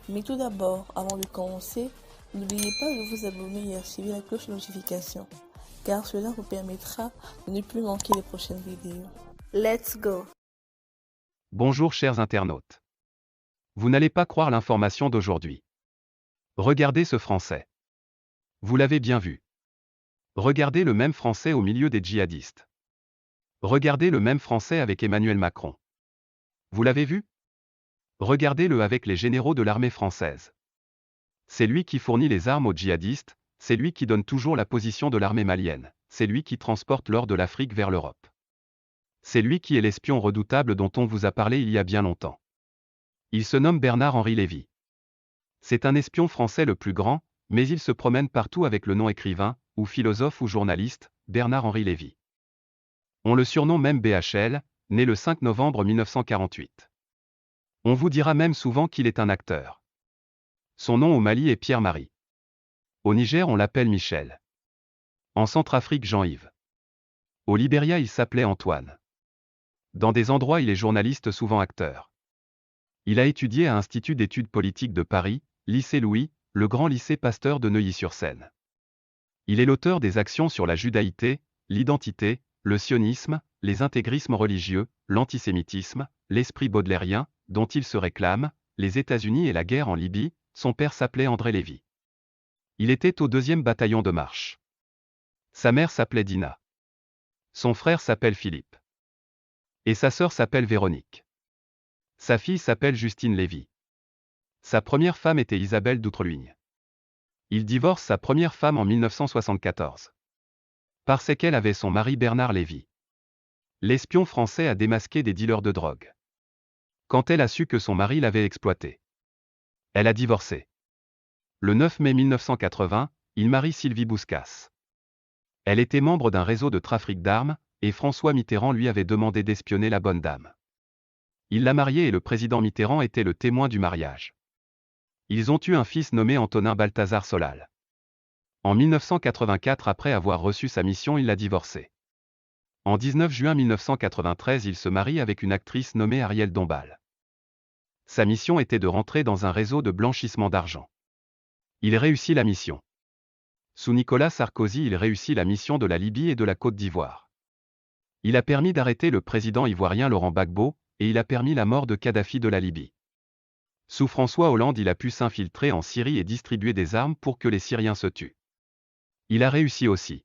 Mais tout d'abord, avant de commencer, n'oubliez pas de vous abonner et activer la cloche de notification, car cela vous permettra de ne plus manquer les prochaines vidéos. Let's go! Bonjour chers internautes. Vous n'allez pas croire l'information d'aujourd'hui. Regardez ce Français. Vous l'avez bien vu. Regardez le même Français au milieu des djihadistes. Regardez le même Français avec Emmanuel Macron. Vous l'avez vu? Regardez-le avec les généraux de l'armée française. C'est lui qui fournit les armes aux djihadistes, c'est lui qui donne toujours la position de l'armée malienne, c'est lui qui transporte l'or de l'Afrique vers l'Europe. C'est lui qui est l'espion redoutable dont on vous a parlé il y a bien longtemps. Il se nomme Bernard-Henri Lévy. C'est un espion français le plus grand, mais il se promène partout avec le nom écrivain, ou philosophe ou journaliste, Bernard-Henri Lévy. On le surnomme même BHL, né le 5 novembre 1948. On vous dira même souvent qu'il est un acteur. Son nom au Mali est Pierre-Marie. Au Niger on l'appelle Michel. En Centrafrique Jean-Yves. Au Libéria il s'appelait Antoine. Dans des endroits il est journaliste souvent acteur. Il a étudié à Institut d'études politiques de Paris, lycée Louis, le grand lycée Pasteur de Neuilly-sur-Seine. Il est l'auteur des actions sur la judaïté, l'identité, le sionisme, les intégrismes religieux, l'antisémitisme, l'esprit baudelairien, dont il se réclame, les États-Unis et la guerre en Libye. Son père s'appelait André Lévy. Il était au 2e bataillon de marche. Sa mère s'appelait Dina. Son frère s'appelle Philippe. Et sa sœur s'appelle Véronique. Sa fille s'appelle Justine Lévy. Sa première femme était Isabelle d'Outreluigne. Il divorce sa première femme en 1974. Parce qu'elle avait son mari Bernard Lévy. L'espion français a démasqué des dealers de drogue. Quand elle a su que son mari l'avait exploité, elle a divorcé. Le 9 mai 1980, il marie Sylvie Bouscasse. Elle était membre d'un réseau de trafic d'armes, et François Mitterrand lui avait demandé d'espionner la bonne dame. Il l'a mariée et le président Mitterrand était le témoin du mariage. Ils ont eu un fils nommé Antonin Balthazar Solal. En 1984, après avoir reçu sa mission, il l'a divorcée. En 19 juin 1993, il se marie avec une actrice nommée Ariel Dombal. Sa mission était de rentrer dans un réseau de blanchissement d'argent. Il réussit la mission. Sous Nicolas Sarkozy, il réussit la mission de la Libye et de la Côte d'Ivoire. Il a permis d'arrêter le président ivoirien Laurent Gbagbo, et il a permis la mort de Kadhafi de la Libye. Sous François Hollande, il a pu s'infiltrer en Syrie et distribuer des armes pour que les Syriens se tuent. Il a réussi aussi.